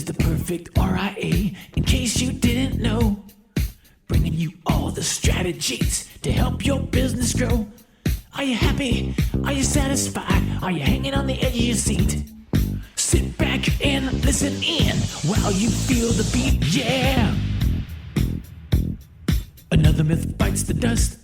is the perfect RIA, in case you didn't know. Bringing you all the strategies to help your business grow. Are you happy? Are you satisfied? Are you hanging on the edge of your seat? Sit back and listen in while you feel the beat, yeah. Another myth bites the dust.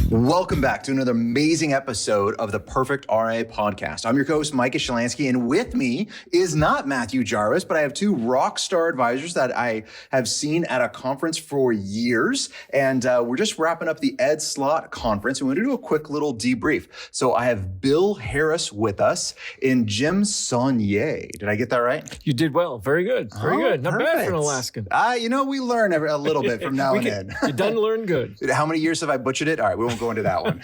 Welcome back to another amazing episode of the Perfect RIA podcast. I'm your host, Micah, and with me is not Matthew Jarvis, but I have two rock star advisors that I have seen at a conference for years. And we're just wrapping up the Ed Slott conference. And we're going to do a quick little debrief. So I have Bill Harris with us and Jim Saulnier. Did I get that right? You did well. Very good. Very good. Not bad for an Alaskan. We learn a little bit from now and then. You done learn good. How many years have I butchered it? All right, we won't go into that one.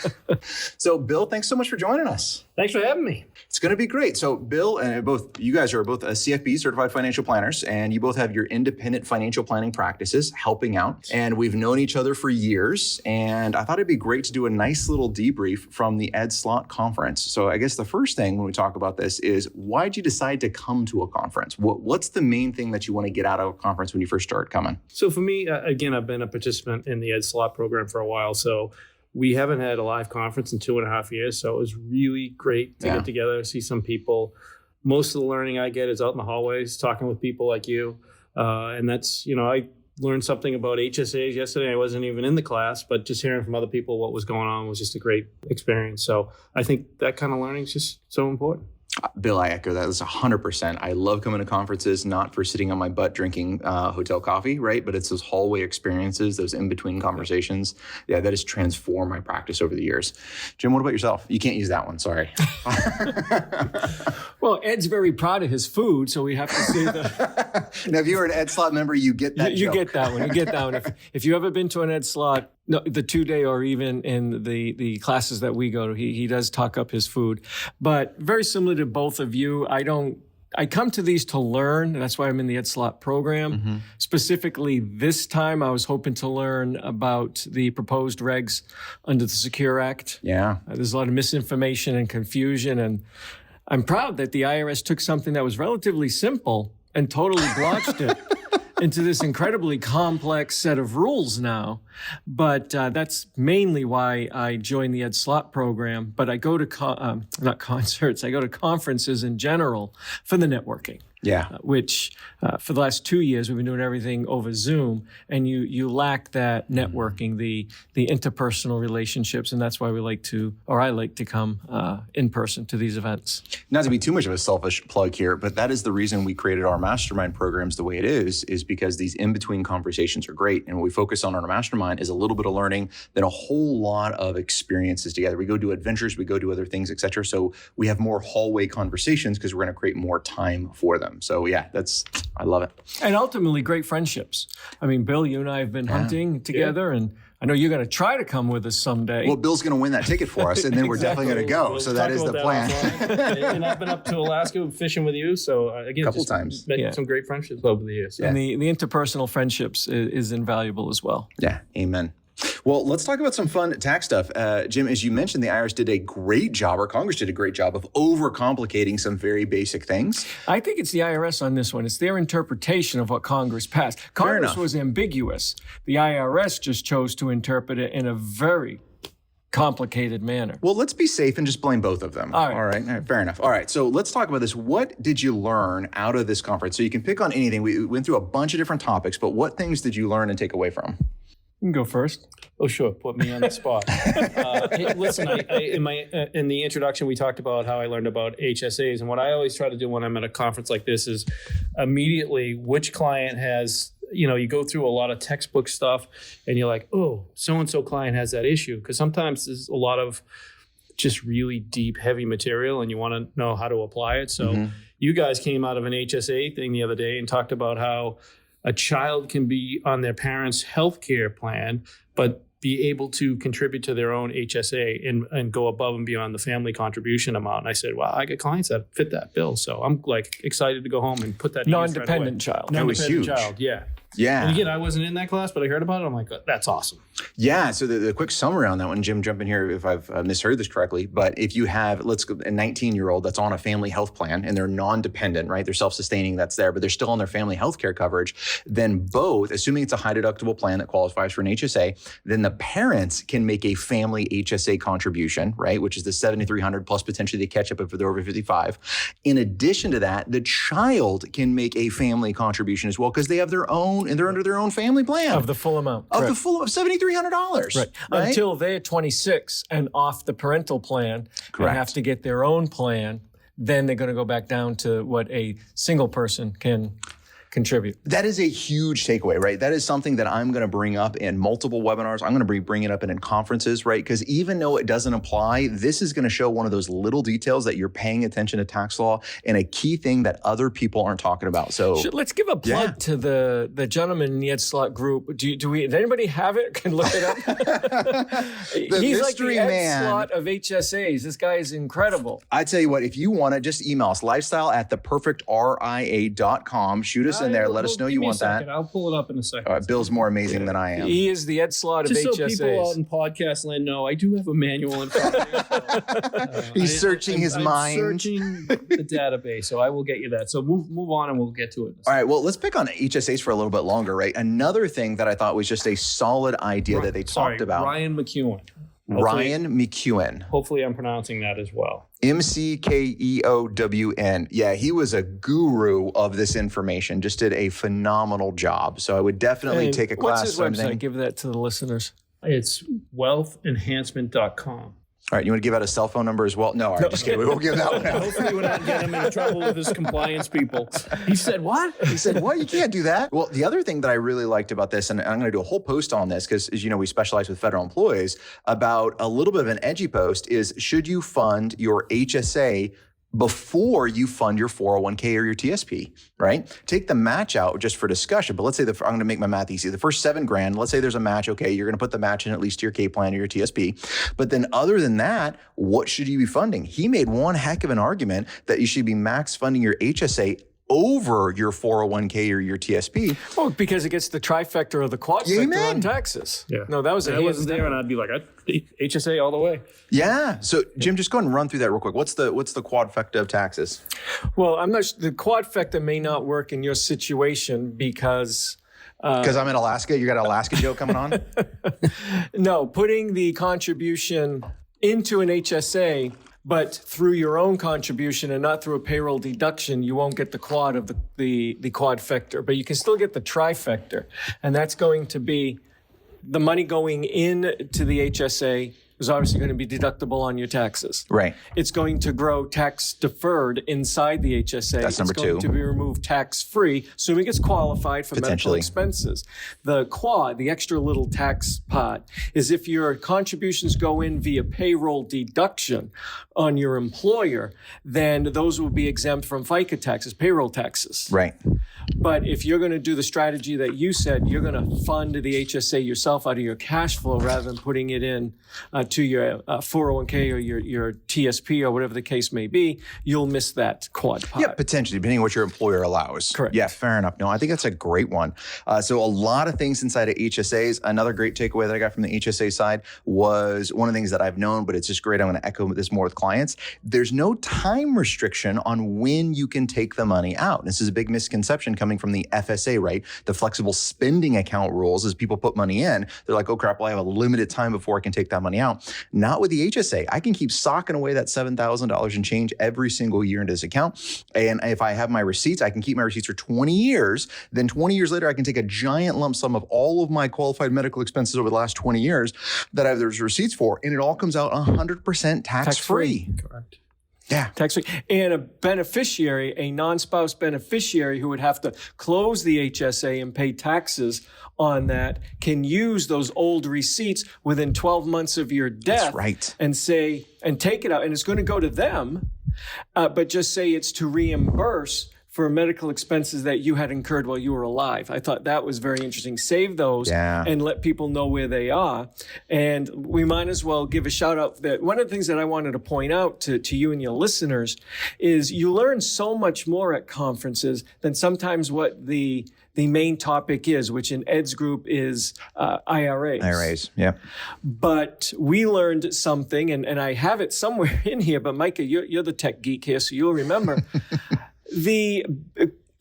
So Bill, thanks so much for joining us. Thanks for having me. It's going to be great. So Bill and you guys are both CFP, certified financial planners, and you both have your independent financial planning practices helping out. And we've known each other for years. And I thought it'd be great to do a nice little debrief from the Ed Slott conference. So I guess the first thing when we talk about this is, why'd you decide to come to a conference? What's the main thing that you want to get out of a conference when you first start coming? So for me, again, I've been a participant in the Ed Slott program for a while. So we haven't had a live conference in 2.5 years. So it was really great to get together, see some people. Most of the learning I get is out in the hallways, talking with people like you. And that's, I learned something about HSAs yesterday. I wasn't even in the class, but just hearing from other people what was going on was just a great experience. So I think that kind of learning is just so important. Bill, I echo that. That's 100%. I love coming to conferences, not for sitting on my butt drinking hotel coffee, right? But it's those hallway experiences, those in-between conversations. Yeah, that has transformed my practice over the years. Jim, what about yourself? You can't use that one, sorry. Well, Ed's very proud of his food, so we have to say that. Now, if you're an Ed Slott member, you get that You joke. get that one. You get that one. If you ever been to an Ed Slott, no, the 2-day or even in the classes that we go to, he does talk up his food. But very similar to both of you, I come to these to learn, and that's why I'm in the Ed Slott program. Mm-hmm. Specifically, this time I was hoping to learn about the proposed regs under the Secure Act. Yeah. There's a lot of misinformation and confusion, and I'm proud that the IRS took something that was relatively simple and totally blotched it into this incredibly complex set of rules now. But that's mainly why I joined the Ed Slott program. But I go to, not concerts, I go to conferences in general for the networking. Yeah. Which for the last 2 years, we've been doing everything over Zoom, and you lack that networking, the interpersonal relationships, and that's why I like to come in person to these events. Not to be too much of a selfish plug here, but that is the reason we created our mastermind programs the way it is because these in-between conversations are great. And what we focus on our mastermind is a little bit of learning, then a whole lot of experiences together. We go do adventures, we go do other things, et cetera. So we have more hallway conversations because we're going to create more time for them. So yeah, I love it. And ultimately, great friendships. I mean, Bill, you and I have been hunting together, and I know you're going to try to come with us someday. Well, Bill's going to win that ticket for us, and then we're definitely going to go. We'll so that is the plan. And I've been up to Alaska fishing with you. So again, a couple times. Met some great friendships over the years. And the interpersonal friendships is invaluable as well. Yeah, amen. Well, let's talk about some fun tax stuff. Jim, as you mentioned, the IRS did a great job, or Congress did a great job of overcomplicating some very basic things. I think it's the IRS on this one. It's their interpretation of what Congress passed. Congress was ambiguous. The IRS just chose to interpret it in a very complicated manner. Well, let's be safe and just blame both of them. All right. Fair enough. All right. So let's talk about this. What did you learn out of this conference? So you can pick on anything. We went through a bunch of different topics, but what things did you learn and take away from? You can go first. Oh, sure. Put me on the spot. Hey, listen, in the introduction, we talked about how I learned about HSAs. And what I always try to do when I'm at a conference like this is immediately which client has, you go through a lot of textbook stuff and you're like, oh, so-and-so client has that issue. Because sometimes there's a lot of just really deep, heavy material and you want to know how to apply it. So you guys came out of an HSA thing the other day and talked about how a child can be on their parents' healthcare plan, but be able to contribute to their own HSA and go above and beyond the family contribution amount. And I said, well, I get clients that fit that bill. So I'm excited to go home and put that non-dependent child. That was huge. Yeah. Yeah. And again, I wasn't in that class, but I heard about it. I'm like, that's awesome. Yeah. So the quick summary on that one, Jim, jump in here if I've misheard this correctly. But if you have, let's go, a 19-year-old that's on a family health plan and they're non-dependent, right? They're self-sustaining, that's there, but they're still on their family health care coverage, then both, assuming it's a high deductible plan that qualifies for an HSA, then the parents can make a family HSA contribution, right? Which is the $7,300 plus potentially they catch up if they're over 55. In addition to that, the child can make a family contribution as well because they have their own, and they're under their own family plan. Of the full amount. Of Correct. the full of $7,300. Right. Until they're 26 and off the parental plan Correct. and have to get their own plan, then they're going to go back down to what a single person can contribute. That is a huge takeaway, right? That is something that I'm going to bring up in multiple webinars. I'm going to be bringing it up in conferences, right? Because even though it doesn't apply, this is going to show one of those little details that you're paying attention to tax law and a key thing that other people aren't talking about. So let's give a plug to the gentleman in the Ed Slott group. Does anybody have it? Can look it up? He's like the Ed Slott of HSAs. This guy is incredible. I tell you what, if you want to, just email us, lifestyle@theperfectria.com. Shoot us in there. Let us know you want that. I'll pull it up in a second. All right, Bill's more amazing than I am. He is the Ed Slott of Just HSAs. so people out in podcast land know, I do have a manual in front of me. He's searching his mind. I'm searching the database, so I will get you that. So move on and we'll get to it. All right, well, let's pick on HSAs for a little bit longer, right? Another thing that I thought was just a solid idea that they talked about. Ryan McEwen. Ryan McEwen. Hopefully I'm pronouncing that as well. McKeown. Yeah, he was a guru of this information, just did a phenomenal job. So I would definitely take a class. What's his website? Give that to the listeners. It's wealthenhancement.com. All right, you want to give out a cell phone number as well? No, all right, just kidding. We won't give that one out. Hopefully we're not getting him in trouble with his compliance people. He said, what? He said, what? You can't do that. Well, the other thing that I really liked about this, and I'm going to do a whole post on this because, as you know, we specialize with federal employees, about a little bit of an edgy post is, should you fund your HSA before you fund your 401k or your TSP, right? Take the match out just for discussion. But let's say I'm going to make my math easy. The first $7,000, let's say there's a match. Okay, you're going to put the match in at least to your K plan or your TSP. But then other than that, what should you be funding? He made one heck of an argument that you should be max funding your HSA over your 401k or your TSP. Oh, because it gets the trifecta or the quadfecta on taxes. Yeah. No, that was I wasn't there, and I'd be like, HSA all the way. Yeah. So Jim, just go ahead and run through that real quick. What's the quadfecta of taxes? Well, I'm not. The quadfecta may not work in your situation because. Because I'm in Alaska. You got an Alaska joke coming on? No, putting the contribution into an HSA. But through your own contribution and not through a payroll deduction, you won't get the quad of the quadfecta, but you can still get the trifecta. And that's going to be the money going into the HSA is obviously going to be deductible on your taxes. Right. It's going to grow tax deferred inside the HSA. That's number two. It's going to be removed tax free, assuming it's qualified for medical Potentially. expenses. The quad, the extra little tax pot, is if your contributions go in via payroll deduction on your employer, then those will be exempt from FICA taxes, payroll taxes. Right. But if you're going to do the strategy that you said, you're going to fund the HSA yourself out of your cash flow rather than putting it in to your 401k or your TSP or whatever the case may be, you'll miss that quad pot. Yeah, potentially, depending on what your employer allows. Correct. Yeah, fair enough. No, I think that's a great one. So a lot of things inside of HSAs. Another great takeaway that I got from the HSA side was one of the things that I've known, but it's just great. I'm going to echo this more with clients. There's no time restriction on when you can take the money out. This is a big misconception coming from the FSA, right? The flexible spending account rules, as people put money in, they're like, oh crap, well, I have a limited time before I can take that money out. Not with the HSA. I can keep socking away that $7,000 and change every single year into this account. And if I have my receipts, I can keep my receipts for 20 years. Then 20 years later, I can take a giant lump sum of all of my qualified medical expenses over the last 20 years that I have those receipts for. And it all comes out 100% tax-free. Correct. Yeah. Tax-free. And a beneficiary, a non-spouse beneficiary who would have to close the HSA and pay taxes on that can use those old receipts within 12 months of your death. That's right. And say, and take it out. And it's going to go to them, but just say it's to reimburse for medical expenses that you had incurred while you were alive. I thought that was very interesting. Save those and let people know where they are. And we might as well give a shout out that one of the things that I wanted to point out to you and your listeners is you learn so much more at conferences than sometimes what the main topic is, which in Ed's group is IRAs. IRAs, yeah. But we learned something, and I have it somewhere in here, but Micah, you're the tech geek here, so you'll remember.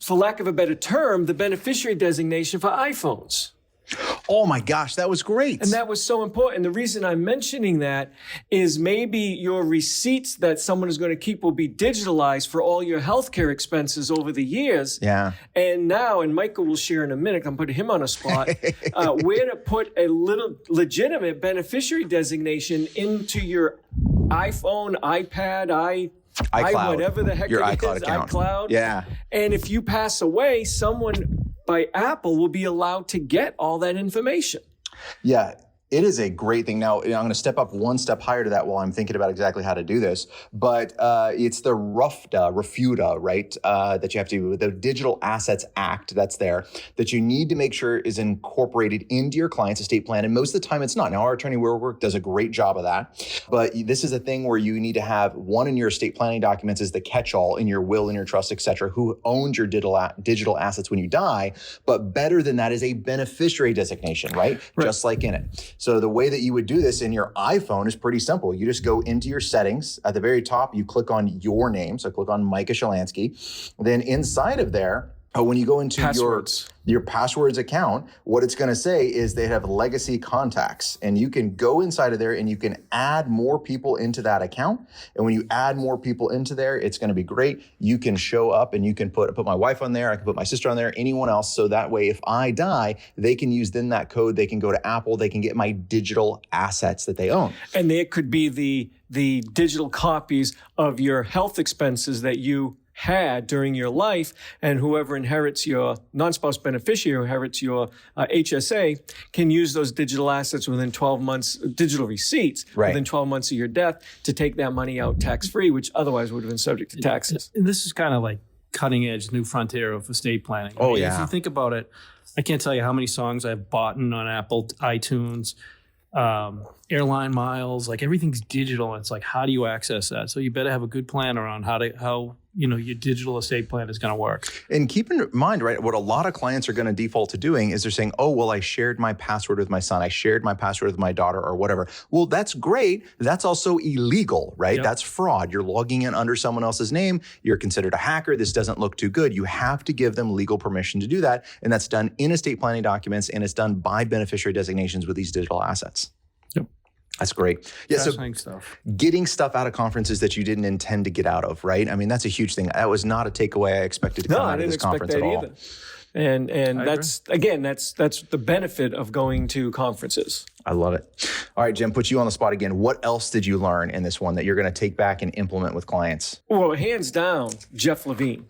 For lack of a better term, the beneficiary designation for iPhones. Oh my gosh, that was great. And that was so important. The reason I'm mentioning that is maybe your receipts that someone is going to keep will be digitalized for all your healthcare expenses over the years. Yeah. And now, and Michael will share in a minute, I'm putting him on a spot, where to put a little legitimate beneficiary designation into your iPhone, iPad, iCloud, whatever the heck your it iCloud is, account. iCloud. Yeah. And if you pass away, someone by Apple will be allowed to get all that information. Yeah. It is a great thing. Now, I'm going to step up one step higher to that while I'm thinking about exactly how to do this. But it's the RUFDA, right? That you have to, the Digital Assets Act that's there, that you need to make sure is incorporated into your client's estate plan. And most of the time it's not. Now, our attorney Work does a great job of that. But this is a thing where you need to have one in your estate planning documents is the catch-all in your will, in your trust, et cetera, who owns your digital assets when you die. But better than that is a beneficiary designation, right? Just like in it. So the way that you would do this in your iPhone is pretty simple. You just go into your settings. At the very top, you click on your name. So click on Micah Shalansky. Then inside of there, when you go into your passwords account, what it's going to say is they have legacy contacts. And you can go inside of there and you can add more people into that account. And when you add more people into there, it's going to be great. You can show up and you can put my wife on there. I can put my sister on there, anyone else. So that way, if I die, they can use then that code. They can go to Apple. They can get my digital assets that they own. And it could be the digital copies of your health expenses that you had during your life, and whoever inherits your non-spouse beneficiary, who inherits your HSA, can use those digital assets within 12 months, digital receipts within 12 months of your death to take that money out tax-free, which otherwise would have been subject to taxes. And this is kind of like cutting edge, new frontier of estate planning. If you think about it, I can't tell you how many songs I've bought on Apple iTunes, airline miles, like everything's digital. It's like, how do you access that? So you better have a good plan around how your digital estate plan is going to work. And keep in mind, right, what a lot of clients are going to default to doing is they're saying, oh, well, I shared my password with my son. I shared my password with my daughter or whatever. Well, that's great. That's also illegal, right? Yep. That's fraud. You're logging in under someone else's name. You're considered a hacker. This doesn't look too good. You have to give them legal permission to do that. And that's done in estate planning documents, and it's done by beneficiary designations with these digital assets. Yep. That's great. Yeah, so stuff. Getting stuff out of conferences that you didn't intend to get out of, right? I mean, that's a huge thing. That was not a takeaway I expected to come out of this conference at all. No, I didn't expect that either. And that's, again, that's the benefit of going to conferences. I love it. All right, Jim, put you on the spot again. What else did you learn in this one that you're going to take back and implement with clients? Well, hands down, Jeff Levine.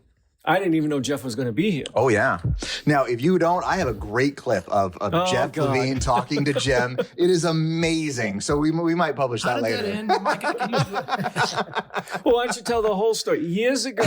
I didn't even know Jeff was going to be here. Oh, yeah. Now, if you don't, I have a great clip of Jeff Levine talking to Jim. It is amazing. So we might publish that later. That end? Micah, can you do it? Well, why don't you tell the whole story? Years ago,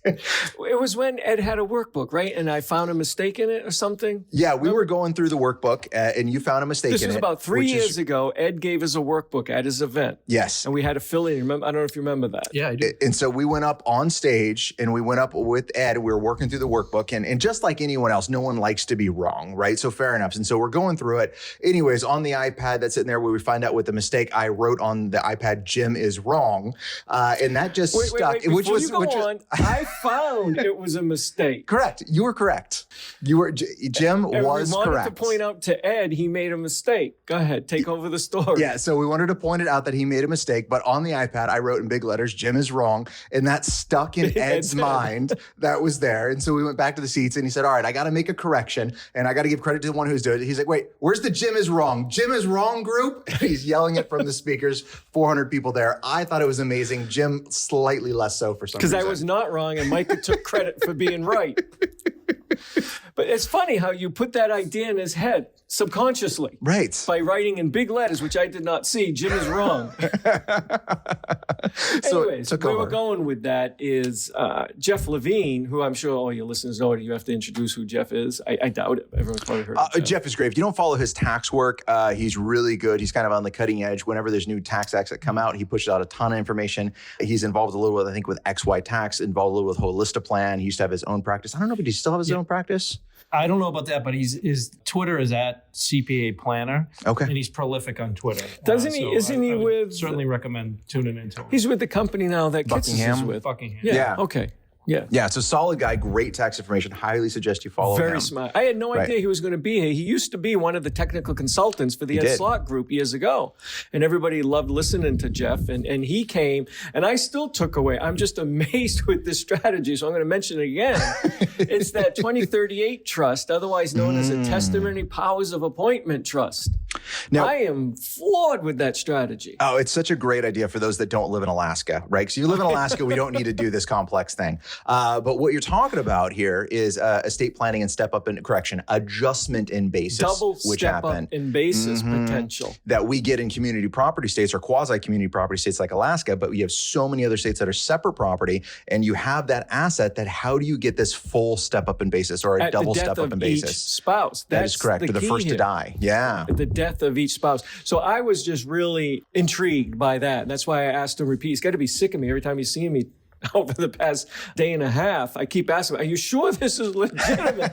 it was when Ed had a workbook, right? And I found a mistake in it or something? Yeah, we were going through the workbook and you found a mistake in it. This was about 3 years ago. Ed gave us a workbook at his event. Yes. And we had to fill in. I don't know if you remember that. Yeah, I do. And so we went up on stage and we went up with Ed. We were working through the workbook. And just like anyone else, no one likes to be wrong, right? So fair enough. And so we're going through it. Anyways, on the iPad that's sitting there where we find out with the mistake, I wrote on the iPad, Jim is wrong. And that just stuck. Before you go on, I found it was a mistake. Correct. You were correct. Jim was correct. We wanted to point out to Ed he made a mistake. Go ahead, take over the story. Yeah, so we wanted to point it out that he made a mistake, but on the iPad, I wrote in big letters, Jim is wrong, and that stuck in Ed's mind. That was there. And so we went back to the seats and he said, all right, I got to make a correction and I got to give credit to the one who's doing it. He's like, wait, where's the Jim is wrong? Jim is wrong group? He's yelling it from the speakers, 400 people there. I thought it was amazing. Jim, slightly less so for some reason. Because I was not wrong and Micah took credit for being right. But it's funny how you put that idea in his head subconsciously. Right. By writing in big letters, which I did not see, Jim is wrong. Anyways, took where over. we're going with that is Jeff Levine, who I'm sure all your listeners know. Do you have to introduce who Jeff is? I doubt it. Everyone's probably heard of Jeff. Jeff is great. If you don't follow his tax work, he's really good. He's kind of on the cutting edge. Whenever there's new tax acts that come out, he pushes out a ton of information. He's involved a little with, I think, with XY Tax, involved a little with Holista Plan. He used to have his own practice. I don't know, but does he still have his own practice? I don't know about that, but his Twitter is at CPA Planner. Okay. And he's prolific on Twitter. Doesn't he? Isn't he I would with? certainly recommend tuning into him. He's with the company now that Kitsis is Buckingham? with. Buckingham. Yeah. Yeah. Okay. Yeah. Yeah, it's a solid guy, great tax information. Highly suggest you follow him. Very smart. I had no idea he was going to be here. He used to be one of the technical consultants for the Ed did. Slott group years ago. And everybody loved listening to Jeff. And he came, and I still took away. I'm just amazed with this strategy. So I'm going to mention it again. It's that 2038 trust, otherwise known as a testimony powers of appointment trust. Now- I am floored with that strategy. Oh, it's such a great idea for those that don't live in Alaska, right? Because you live in Alaska, we don't need to do this complex thing. But what you're talking about here is estate planning and adjustment in basis, Double which step happen. up in basis potential. That we get in community property states or quasi-community property states like Alaska, but we have so many other states that are separate property, and you have that asset that how do you get this full step up in basis or a At double the death step up in of each basis? spouse. That is That's correct. They're the key first to here. die. Yeah. The death of each spouse. So I was just really intrigued by that. That's why I asked him to repeat. He's got to be sick of me every time he's seen me over the past day and a half. I keep asking him, are you sure this is legitimate?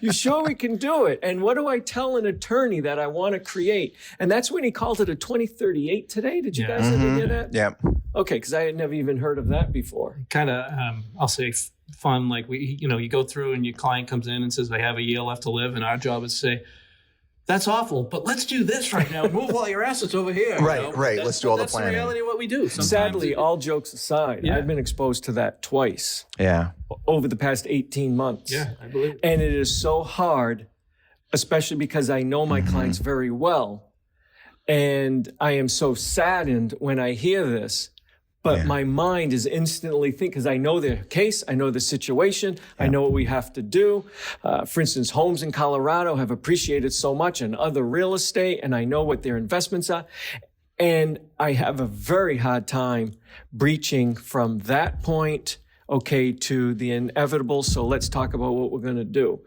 You sure we can do it? And what do I tell an attorney that I want to create? And that's when he called it a 2038 today. Did you guys ever hear that? Yeah. Okay, because I had never even heard of that before. Kind of, I'll say fun. Like you go through and your client comes in and says, I have a year left to live. And our job is to say, that's awful, but let's do this right now. Move all your assets over here. Right. Let's do all the planning. That's the reality of what we do. Sometimes Sadly, all jokes aside, I've been exposed to that twice Yeah. over the past 18 months. Yeah, I believe it. And it is so hard, especially because I know my clients very well. And I am so saddened when I hear this. But my mind is instantly thinking, because I know their case, I know the situation, I know what we have to do. For instance, homes in Colorado have appreciated so much and other real estate, and I know what their investments are. And I have a very hard time breaching from that point, to the inevitable. So let's talk about what we're going to do.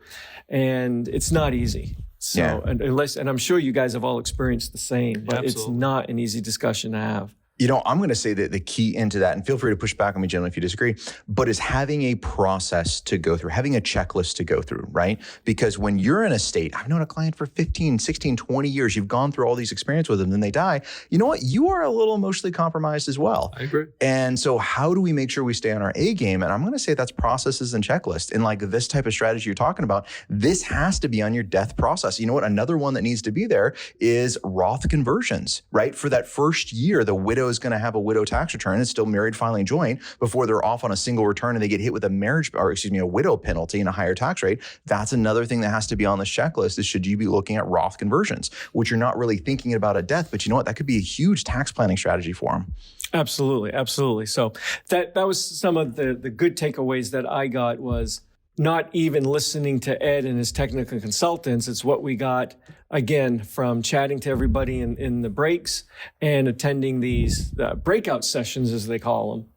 And it's not easy. So, and I'm sure you guys have all experienced the same, but it's not an easy discussion to have. You know, I'm going to say that the key into that, and feel free to push back on me, gentlemen, if you disagree, but is having a process to go through, having a checklist to go through, right? Because when you're in a state, I've known a client for 15, 16, 20 years, you've gone through all these experiences with them, then they die. You know what? You are a little emotionally compromised as well. I agree. And so how do we make sure we stay on our A game? And I'm going to say that's processes and checklists. And like this type of strategy you're talking about, this has to be on your death process. You know what? Another one that needs to be there is Roth conversions, right? For that first year, the widow is going to have a widow tax return. It's still married, filing joint before they're off on a single return and they get hit with a widow penalty and a higher tax rate. That's another thing that has to be on this checklist is should you be looking at Roth conversions, which you're not really thinking about at death, but you know what? That could be a huge tax planning strategy for them. Absolutely. Absolutely. So that was some of the good takeaways that I got was not even listening to Ed and his technical consultants. It's what we got, again, from chatting to everybody in the breaks and attending these breakout sessions, as they call them,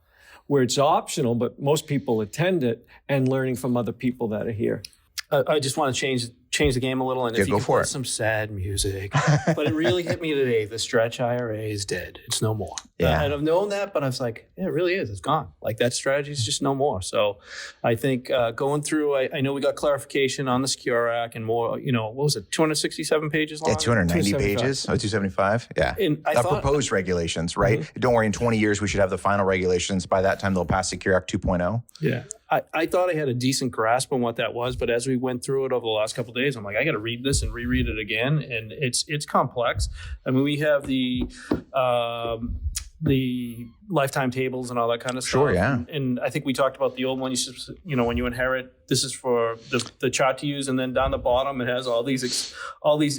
where it's optional, but most people attend it, and learning from other people that are here. I just want to change the game a little, and if you go can for put it. some sad music. But it really hit me today. The stretch IRA is dead. It's no more. Yeah. And I've known that, but I was like, yeah, it really is. It's gone. Like that strategy is just no more. So I think going through, I know we got clarification on the Secure Act and more, what was it, 267 pages long? Yeah, 290 275. pages. Oh, 275? Yeah. And I thought- proposed regulations, right? Don't worry, in 20 years, we should have the final regulations. By that time, they'll pass Secure Act 2.0. Yeah. I thought I had a decent grasp on what that was, but as we went through it over the last couple of days, I'm like, I got to read this and reread it again, and it's complex. I mean, we have the lifetime tables and all that kind of stuff. Sure, yeah. And I think we talked about the old one. When you inherit, this is for the chart to use, and then down the bottom it has all these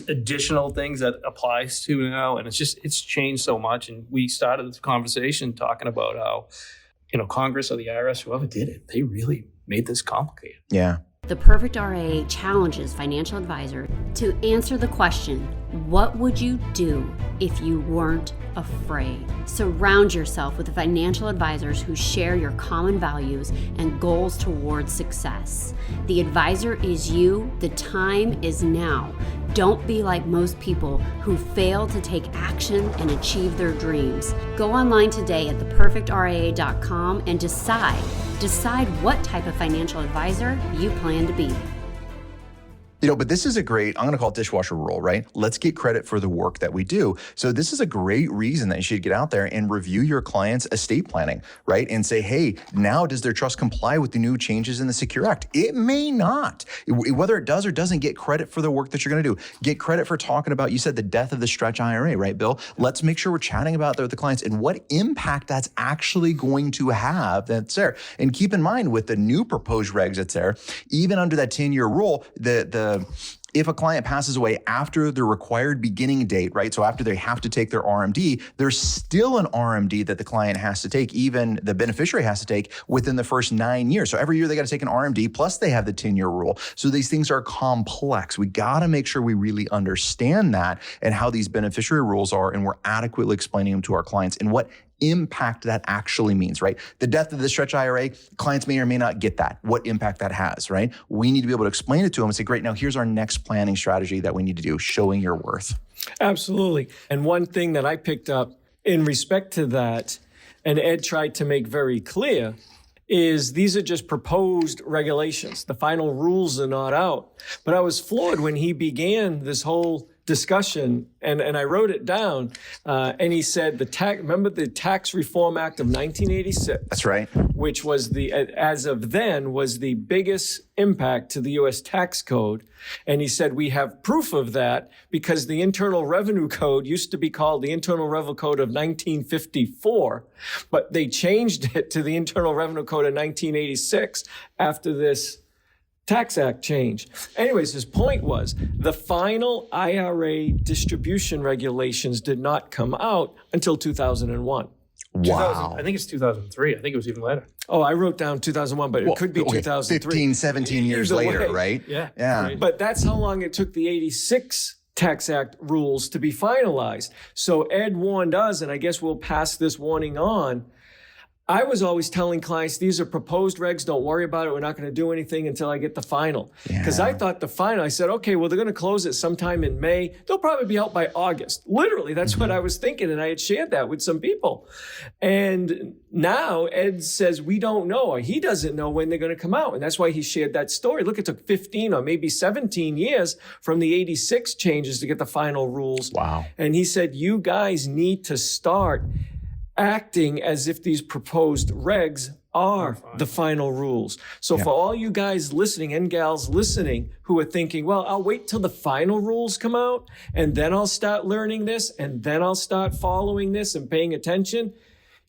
additional things that applies to now, and it's changed so much. And we started this conversation talking about how Congress or the IRS, whoever did it, they really made this complicated. Yeah. The Perfect RIA challenges financial advisors to answer the question, what would you do if you weren't afraid? Surround yourself with financial advisors who share your common values and goals towards success. The advisor is you. The time is now. Don't be like most people who fail to take action and achieve their dreams. Go online today at theperfectria.com and decide what type of financial advisor you plan to be. But this is a great, I'm going to call it dishwasher rule, right? Let's get credit for the work that we do. So this is a great reason that you should get out there and review your client's estate planning, right? And say, hey, now does their trust comply with the new changes in the Secure Act? It may not. Whether it does or doesn't, get credit for the work that you're going to do. Get credit for talking about, you said the death of the stretch IRA, right, Bill? Let's make sure we're chatting about that with the clients and what impact that's actually going to have that's there. And keep in mind with the new proposed regs that's there, even under that 10-year rule, if a client passes away after the required beginning date, right? So after they have to take their RMD, there's still an RMD that the client has to take, even the beneficiary has to take within the first 9 years. So every year they got to take an RMD, plus they have the 10-year rule. So these things are complex. We got to make sure we really understand that and how these beneficiary rules are, and we're adequately explaining them to our clients and what impact that actually means, right? The death of the stretch IRA, clients may or may not get that, what impact that has, right? We need to be able to explain it to them and say, great, now here's our next planning strategy that we need to do, showing your worth. Absolutely. And one thing that I picked up in respect to that, and Ed tried to make very clear, is these are just proposed regulations. The final rules are not out. But I was floored when he began this whole discussion, and I wrote it down, and he said, remember the Tax Reform Act of 1986? That's right. Which was as of then, was the biggest impact to the U.S. tax code. And he said, we have proof of that because the Internal Revenue Code used to be called the Internal Revenue Code of 1954, but they changed it to the Internal Revenue Code of 1986 after this Tax Act change. Anyways, his point was the final IRA distribution regulations did not come out until 2001. Wow. I think it's 2003. I think it was even later. Oh, I wrote down 2001, but it could be 2003. 15, 17 years later, right? Yeah. Yeah. But that's how long it took the 86 Tax Act rules to be finalized. So Ed warned us, and I guess we'll pass this warning on. I was always telling clients, these are proposed regs. Don't worry about it. We're not going to do anything until I get the final. Because I thought the final, I said, okay, well, they're going to close it sometime in May. They'll probably be out by August. Literally, that's what I was thinking. And I had shared that with some people. And now Ed says, we don't know. Or he doesn't know when they're going to come out. And that's why he shared that story. Look, it took 15 or maybe 17 years from the 86 changes to get the final rules. Wow. And he said, you guys need to start acting as if these proposed regs are the final rules. So for all you guys listening and gals listening who are thinking, well, I'll wait till the final rules come out and then I'll start learning this and then I'll start following this and paying attention.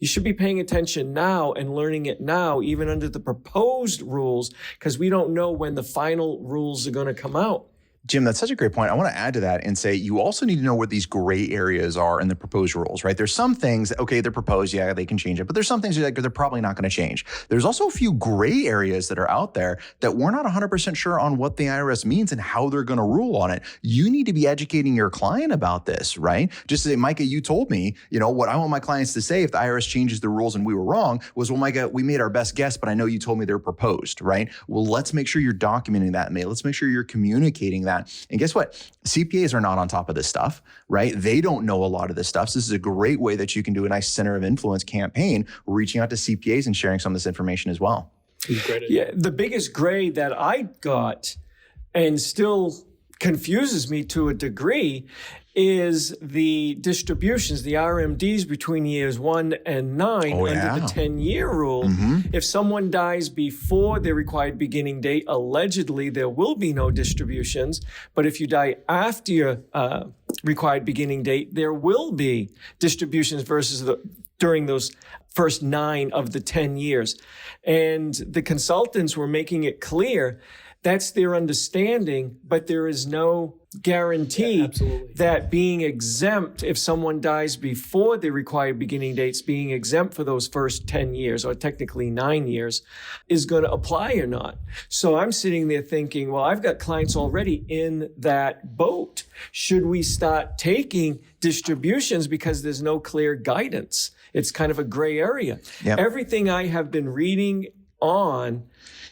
You should be paying attention now and learning it now, even under the proposed rules, because we don't know when the final rules are going to come out. Jim, that's such a great point. I want to add to that and say you also need to know where these gray areas are in the proposed rules, right? There's some things, okay, they're proposed, yeah, they can change it, but there's some things that they're probably not going to change. There's also a few gray areas that are out there that we're not 100% sure on what the IRS means and how they're going to rule on it. You need to be educating your client about this, right? Just to say, Micah, you told me, what I want my clients to say if the IRS changes the rules and we were wrong was, well, Micah, we made our best guess, but I know you told me they're proposed, right? Well, let's make sure you're documenting that, mate. Let's make sure you're communicating that. And guess what? CPAs are not on top of this stuff, right? They don't know a lot of this stuff. So this is a great way that you can do a nice center of influence campaign, reaching out to CPAs and sharing some of this information as well. Yeah, the biggest grade that I got and still confuses me to a degree is the distributions, the RMDs between years 1 and 9 under the 10-year rule. If someone dies before their required beginning date, allegedly there will be no distributions. But if you die after your required beginning date, there will be distributions versus during those first 9 of the 10 years. And the consultants were making it clear That's their understanding, but there is no guarantee that being exempt, if someone dies before the required beginning dates, being exempt for those first 10 years, or technically 9 years, is going to apply or not. So I'm sitting there thinking, well, I've got clients already in that boat. Should we start taking distributions because there's no clear guidance? It's kind of a gray area. Yep. Everything I have been reading on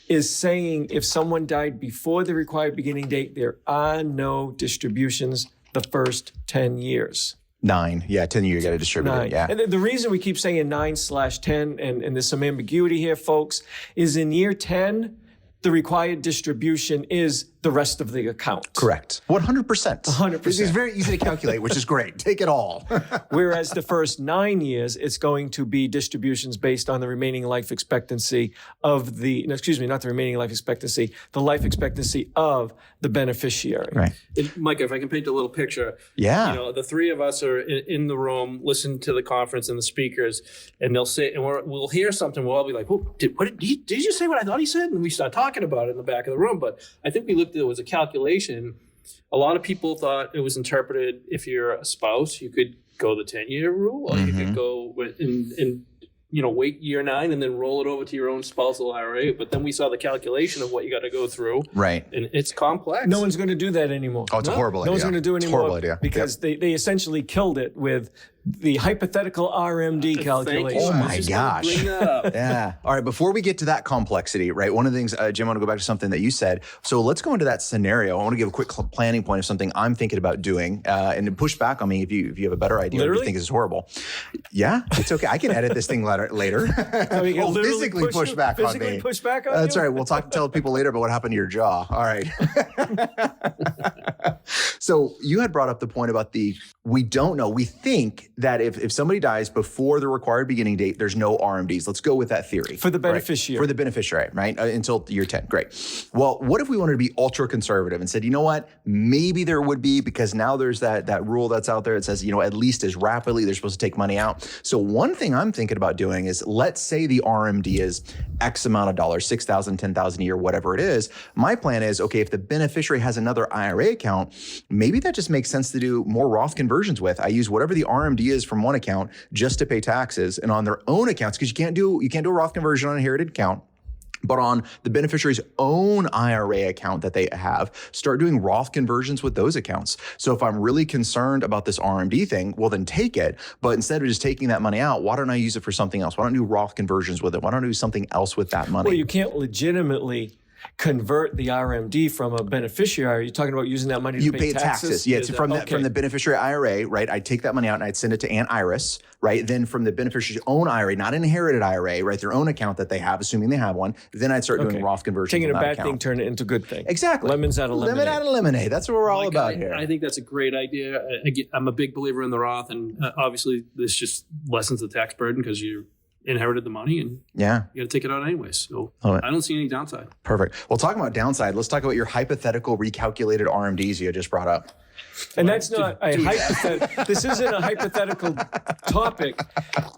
is saying if someone died before the required beginning date, there are no distributions the first 10 years. 9. Yeah, 10 years you got to distribute 9. it. Yeah. And the reason we keep saying 9/10, and there's some ambiguity here, folks, is in year 10, the required distribution is the rest of the account. Correct. 100%. 100%. It's very easy to calculate, which is great. Take it all. Whereas the first 9 years, it's going to be distributions based on the remaining life expectancy of the life expectancy of the beneficiary. Right. And Micah, if I can paint a little picture. Yeah. The three of us are in the room, listen to the conference and the speakers, and they'll say, and we'll hear something. We'll all be like, "Oh, did you say what I thought he said?" And we start talking about it in the back of the room. But I think we looked at it was a calculation. A lot of people thought it was interpreted if you're a spouse, you could go the 10-year rule, or you could go in wait year 9 and then roll it over to your own spousal IRA. But then we saw the calculation of what you got to go through. Right. And it's complex. No one's going to do that anymore. Oh, it's a horrible idea. No one's going to do it It's a anymore. horrible idea. Because they essentially killed it with the hypothetical RMD calculation. Oh my Just gosh. bring that up. Yeah. All right. Before we get to that complexity, right? One of the things, Jim, I want to go back to something that you said. So let's go into that scenario. I want to give a quick planning point of something I'm thinking about doing, and push back on me if you have a better idea. Literally? Or you think this is horrible. Yeah, it's okay. I can edit this thing later. So you can Well, literally physically push back on me. push back on That's you? right. We'll tell people later about what happened to your jaw. All right. So you had brought up the point about we don't know. We think that if somebody dies before the required beginning date, there's no RMDs. Let's go with that theory. For the beneficiary. Right? For the beneficiary, right? Until year 10. Great. Well, what if we wanted to be ultra conservative and said, you know what? Maybe there would be, because now there's that rule that's out there. It says, at least as rapidly they're supposed to take money out. So one thing I'm thinking about doing is, let's say the RMD is X amount of dollars, 6,000, 10,000 a year, whatever it is. My plan is, okay, if the beneficiary has another IRA account, maybe that just makes sense to do more Roth conversions with. I use whatever the RMD is from one account just to pay taxes, and on their own accounts, because you can't do a Roth conversion on an inherited account. But on the beneficiary's own IRA account that they have, start doing Roth conversions with those accounts. So if I'm really concerned about this RMD thing, well, then take it. But instead of just taking that money out, why don't I use it for something else? Why don't I do Roth conversions with it? Why don't I do something else with that money? Well, you can't legitimately convert the RMD from a beneficiary. You're talking about using that money to pay taxes? Yeah, it's from the beneficiary IRA, right? I'd take that money out and I'd send it to Aunt Iris, right? Then from the beneficiary's own IRA, not an inherited IRA, right? Their own account that they have, assuming they have one. Then I'd start doing Roth conversions. Taking a on that bad account. thing, turn it into a good thing. Exactly. Lemons out of lemonade. Lemon out of lemonade. That's what we're all about here. I think that's a great idea. I'm a big believer in the Roth, and obviously this just lessens the tax burden because you inherited the money and you got to take it out anyways. So I don't see any downside. Perfect. Well, talking about downside, let's talk about your hypothetical recalculated RMDs you just brought up. And that's not a hypothetical. This isn't a hypothetical topic.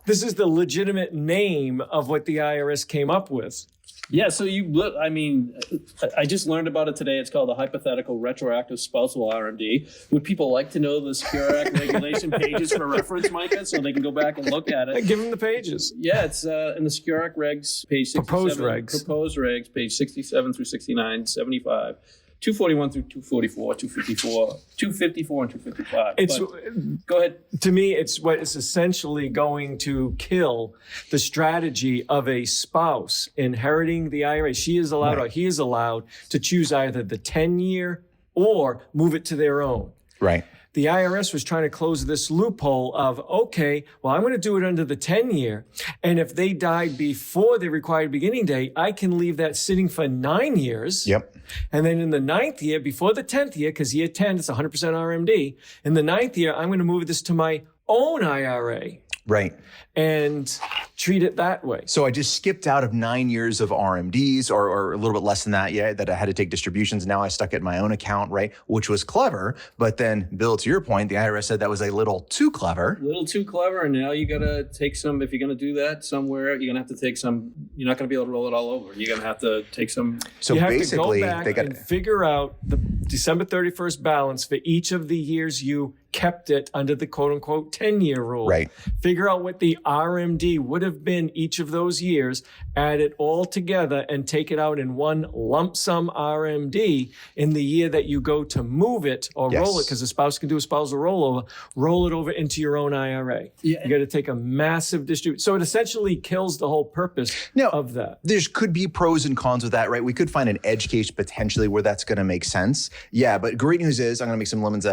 This is the legitimate name of what the IRS came up with. Yeah, so I just learned about it today. It's called the hypothetical retroactive spousal RMD. Would people like to know the Secure Act regulation pages for reference, Micah, so they can go back and look at it? Give them the pages. Yeah, it's in the Secure Act regs, page 67. Proposed regs, page 67 through 69, 75. 241 through 244, 254, and 255. Go ahead. To me, it's what is essentially going to kill the strategy of a spouse inheriting the IRA. She is allowed, or he is allowed, to choose either the 10-year or move it to their own. Right. The IRS was trying to close this loophole of, okay, well, I'm going to do it under the 10-year. And if they died before the required beginning date, I can leave that sitting for 9 years. Yep. And then in the 9th year, before the 10th year, because year 10, it's 100% RMD. In the 9th year, I'm going to move this to my own IRA. Right. And treat it that way. So I just skipped out of 9 years of RMDs or a little bit less than that, that I had to take distributions. Now I stuck it in my own account, right? Which was clever. But then, Bill, to your point, the IRS said that was a little too clever. A little too clever. And now you got to take some, if you're going to do that somewhere, you're going to have to take some, you're not going to be able to roll it all over. You're going to have to take some. So you have basically, to go back they got and figure out the December 31st balance for each of the years you kept it under the quote unquote 10-year rule. Right. Figure out what the RMD would have been each of those years, add it all together and take it out in one lump sum RMD in the year that you go to move it or roll it, because the spouse can do a spousal rollover, roll it over into your own IRA. Yeah. You got to take a massive distribution. So it essentially kills the whole purpose of that. There could be pros and cons with that, right? We could find an edge case potentially where that's going to make sense. Yeah, but great news is I'm going to make some lemonade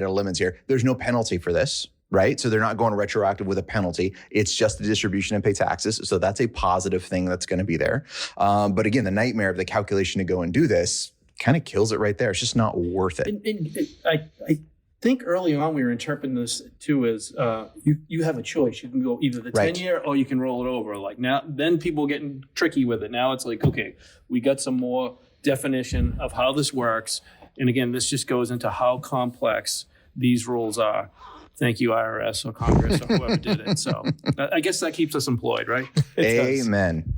out of lemons here. There's no penalty for this, right? So they're not going retroactive with a penalty. It's just the distribution and pay taxes. So that's a positive thing that's going to be there. But again, the nightmare of the calculation to go and do this kind of kills it right there. It's just not worth it. I think early on we were interpreting this too as you have a choice. You can go either the 10-year or you can roll it over. Like now, then people are getting tricky with it. Now it's like, okay, we got some more definition of how this works. And again, this just goes into how complex these rules are. Thank you, IRS or Congress or whoever did it. So I guess that keeps us employed, right? Amen.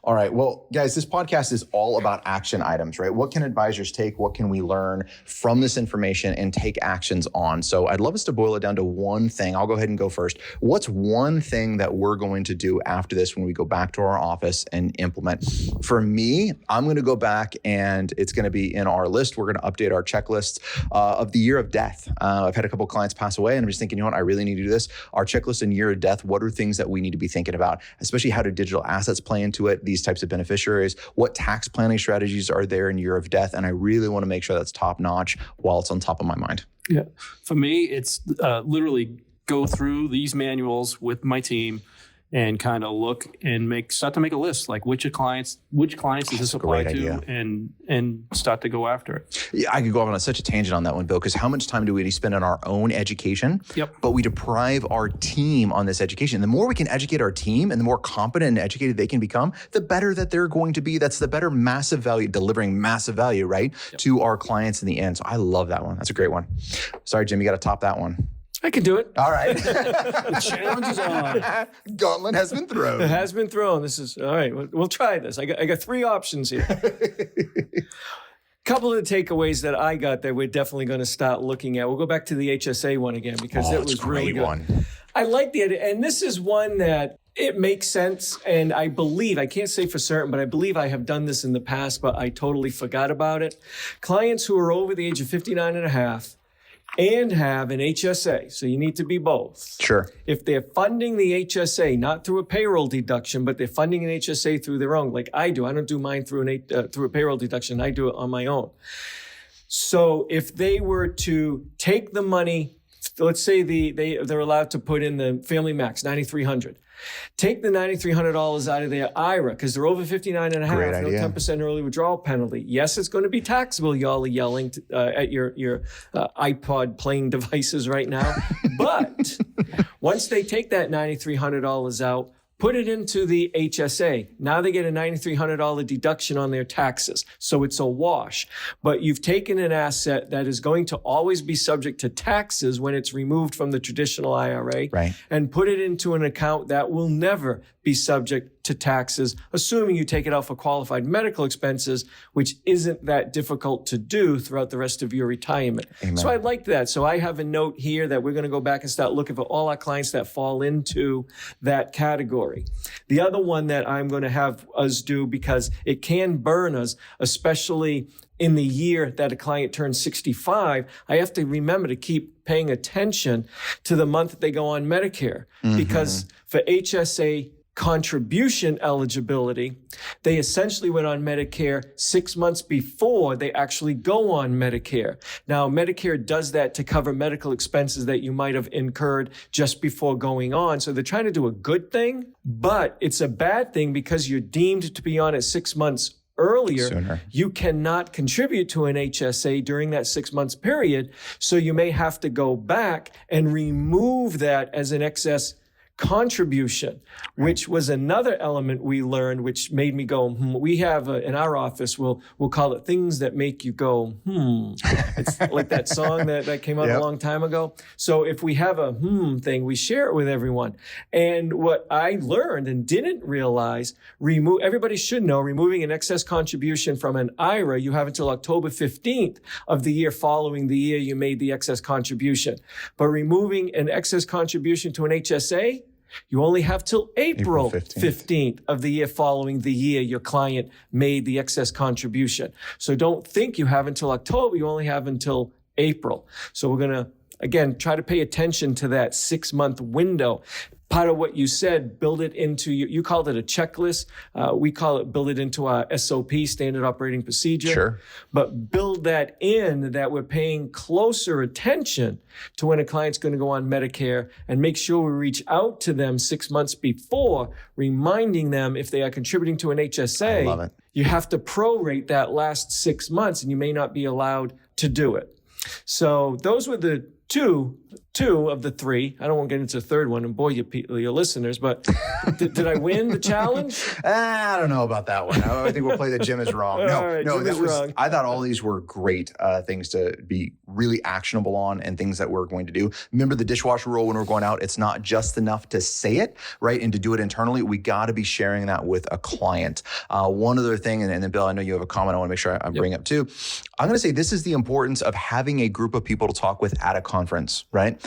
All right. Well, guys, this podcast is all about action items, right? What can advisors take? What can we learn from this information and take actions on? So I'd love us to boil it down to one thing. I'll go ahead and go first. What's one thing that we're going to do after this when we go back to our office and implement? For me, I'm going to go back and it's going to be in our list. We're going to update our checklist of the year of death. I've had a couple of clients pass away and I'm just thinking, you know what, I really need to do this. Our checklist in year of death, what are things that we need to be thinking about, especially how do digital assets play into it, these types of beneficiaries, what tax planning strategies are there in year of death? And I really want to make sure that's top notch while it's on top of my mind. Yeah. For me, it's literally go through these manuals with my team and kind of look and start to make a list, like which clients does this apply to, and start to go after it. Yeah, I could go off on such a tangent on that one, Bill, because how much time do we spend on our own education? Yep. But we deprive our team on this education. The more we can educate our team and the more competent and educated they can become, the better that they're going to be. That's the better massive value, delivering massive value, right, to our clients in the end. So I love that one. That's a great one. Sorry, Jim, you got to top that one. I can do it. All right. The challenge is on. Gauntlet has been thrown. It has been thrown. This is all right. We'll try this. I got three options here. Couple of the takeaways that I got that we're definitely going to start looking at. We'll go back to the HSA one again because it was really good. One. I like the idea, and this is one that it makes sense. And I believe, I can't say for certain, but I believe I have done this in the past, but I totally forgot about it. Clients who are over the age of 59 and a half and have an HSA. So you need to be both. Sure. If they're funding the HSA, not through a payroll deduction, but they're funding an HSA through their own, like I do. I don't do mine through a payroll deduction. I do it on my own. So if they were to take the money, let's say they're allowed to put in the Family Max, $9,300. Take the $9,300 out of their IRA because they're over 59 and a half. Great idea. No 10% early withdrawal penalty. Yes, it's going to be taxable. Y'all are yelling at your iPod playing devices right now. But once they take that $9,300 out, put it into the HSA. Now they get a $9,300 deduction on their taxes. So it's a wash. But you've taken an asset that is going to always be subject to taxes when it's removed from the traditional IRA, right, and put it into an account that will never be subject to taxes, assuming you take it out for qualified medical expenses, which isn't that difficult to do throughout the rest of your retirement. Amen. So I like that. So I have a note here that we're going to go back and start looking for all our clients that fall into that category. The other one that I'm going to have us do, because it can burn us, especially in the year that a client turns 65, I have to remember to keep paying attention to the month that they go on Medicare. Mm-hmm. Because for HSA contribution eligibility, they essentially went on Medicare 6 months before they actually go on Medicare. Now, Medicare does that to cover medical expenses that you might have incurred just before going on. So they're trying to do a good thing, but it's a bad thing because you're deemed to be on it 6 months earlier. Sooner. You cannot contribute to an HSA during that 6 months period. So you may have to go back and remove that as an excess contribution, which was another element we learned, which made me go, We have in our office, we'll call it things that make you go, It's like that song that came out a long time ago. So if we have a thing, we share it with everyone. And what I learned and didn't realize, everybody should know, removing an excess contribution from an IRA, you have until October 15th of the year following the year you made the excess contribution. But removing an excess contribution to an HSA, you only have till April 15th of the year following the year your client made the excess contribution. So don't think you have until October. You only have until April. So we're going to, again, try to pay attention to that 6-month window. Part of what you said, build it into, you called it a checklist. We call it build it into our SOP, standard operating procedure. Sure. But build that in that we're paying closer attention to when a client's going to go on Medicare, and make sure we reach out to them 6 months before, reminding them if they are contributing to an HSA, I love it. You have to prorate that last 6 months and you may not be allowed to do it. So those were the two of the three. I don't want to get into the third one and bore your listeners, but did I win the challenge? I don't know about that one. I think we'll play that Jim is wrong. Wrong. I thought all these were great things to be really actionable on and things that we're going to do. Remember the dishwasher rule when we're going out, it's not just enough to say it, right? And to do it internally, we got to be sharing that with a client. One other thing, and then Bill, I know you have a comment I want to make sure I bring up too. I'm going to say this is the importance of having a group of people to talk with at a conference, right?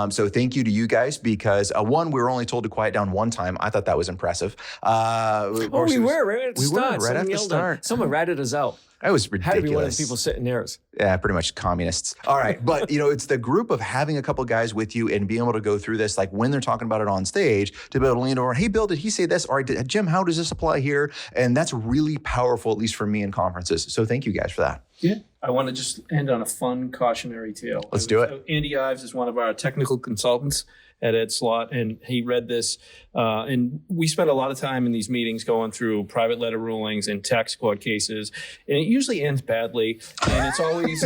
So thank you to you guys because one, we were only told to quiet down one time. I thought that was impressive. We were right at the start. Right at the start. Someone ratted us out. That was ridiculous. Had to be one of the people sitting near us. Yeah, pretty much communists. All right. But, it's the group of having a couple guys with you and being able to go through this, like when they're talking about it on stage, to be able to lean over, hey, Bill, did he say this? All right, Jim, how does this apply here? And that's really powerful, at least for me in conferences. So thank you guys for that. Yeah. I want to just end on a fun cautionary tale. Let's do it. Andy Ives is one of our technical consultants at Ed Slott, and he read this. And we spend a lot of time in these meetings going through private letter rulings and tax court cases, and it usually ends badly. And it's always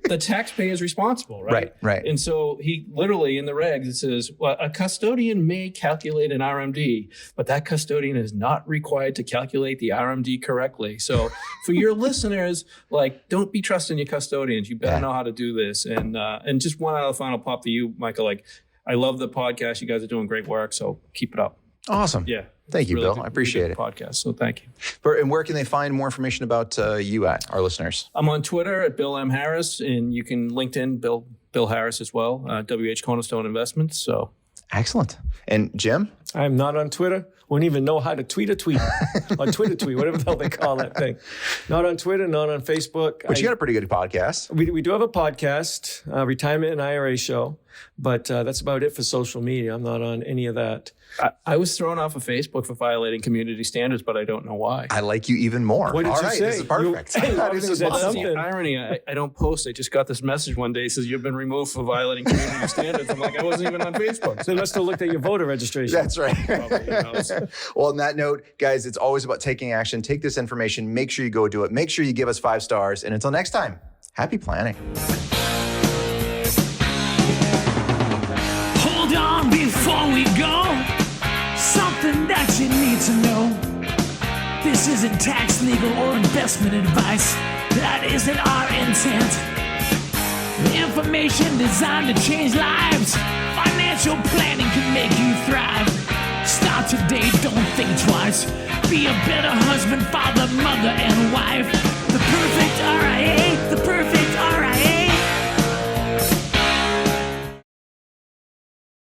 the taxpayer is responsible, right? Right. And so he literally in the regs, it says, well, a custodian may calculate an RMD, but that custodian is not required to calculate the RMD correctly. So for your listeners, don't be trusting your custodians. You better know how to do this. And just one other final pop to you, Micah, I love the podcast. You guys are doing great work, so keep it up. Awesome. Yeah. Thank you, Bill. I appreciate it. Podcast, so thank you. And where can they find more information about you at, our listeners? I'm on Twitter at Bill M. Harris, and you can LinkedIn Bill Harris as well, WH Cornerstone Investments. So excellent. And Jim? I'm not on Twitter. Wouldn't even know how to tweet a tweet. Or Twitter tweet, whatever the hell they call that thing. Not on Twitter, not on Facebook. But you got a pretty good podcast. We do have a podcast, Retirement and IRA Show, but that's about it for social media. I'm not on any of that. I was thrown off of Facebook for violating community standards, but I don't know why. I like you even more. What did All you right, say? This is perfect. This is something. The irony, I don't post. I just got this message one day. It says, you've been removed for violating community standards. I'm like, I wasn't even on Facebook. They must have looked at your voter registration. That's right. Probably knows. Well, on that note, guys, it's always about taking action. Take this information. Make sure you go do it. Make sure you give us 5 stars. And until next time, happy planning. Hold on before we go. Something that you need to know. This isn't tax, legal, or investment advice. That isn't our intent. Information designed to change lives. Financial planning can make you thrive. Start today, don't think twice. Be a better husband, father, mother, and wife. The perfect RIA, the perfect RIA.